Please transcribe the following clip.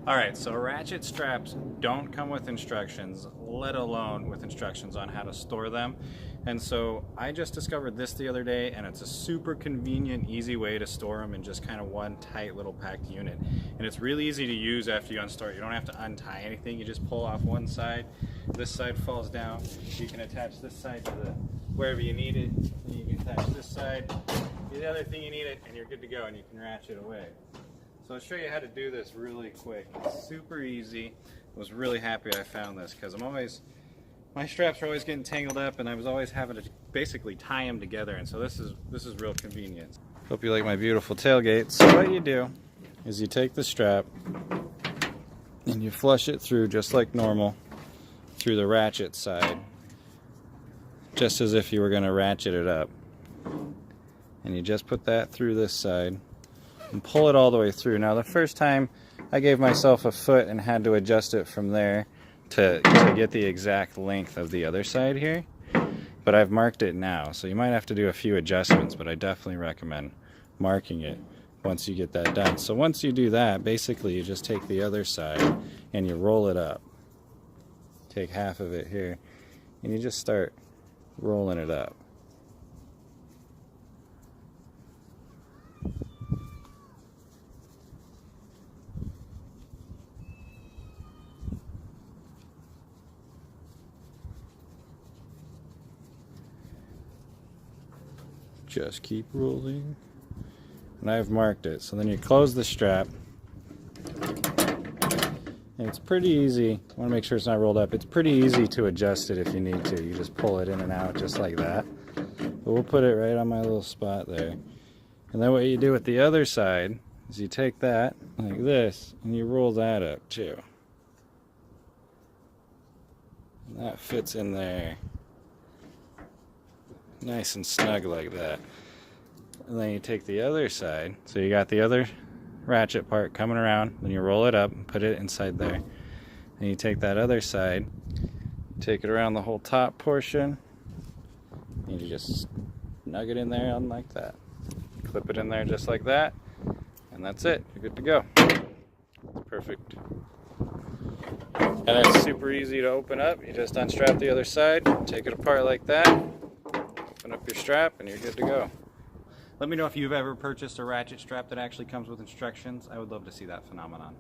Alright, so ratchet straps don't come with instructions, let alone with instructions on how to store them. And so I just discovered this the other day, and it's a super convenient, easy way to store them in just kind of one tight little packed unit. And it's really easy to use after you unstore it. You don't have to untie anything, you just pull off one side, this side falls down, you can attach this side to the wherever you need it, and you can attach this side to the other thing you need it, and you're good to go, and you can ratchet away. So I'll show you how to do this really quick. It's super easy. I was really happy I found this because my straps are always getting tangled up, and I was always having to basically tie them together, and so this is real convenient. Hope you like my beautiful tailgate. So what you do is you take the strap and you flush it through just like normal through the ratchet side, just as if you were going to ratchet it up. And you just put that through this side and pull it all the way through. Now the first time I gave myself a foot and had to adjust it from there to get the exact length of the other side here, but I've marked it now, so you might have to do a few adjustments, but I definitely recommend marking it once you get that done. So once you do that, basically you just take the other side and you roll it up. Take half of it here and you just start rolling it up. Just keep rolling. And I've marked it. So then you close the strap. And it's pretty easy. I want to make sure it's not rolled up. It's pretty easy to adjust it if you need to. You just pull it in and out just like that. But we'll put it right on my little spot there. And then what you do with the other side is you take that like this and you roll that up too. And that fits in there. Nice and snug like that. And then you take the other side, so you got the other ratchet part coming around, then you roll it up and put it inside there. And you take that other side, take it around the whole top portion, and you just snug it in there like that. Clip it in there just like that, and that's it. You're good to go. It's perfect. And it's super easy to open up. You just unstrap the other side, take it apart like that, open up your strap, and you're good to go. Let me know if you've ever purchased a ratchet strap that actually comes with instructions. I would love to see that phenomenon.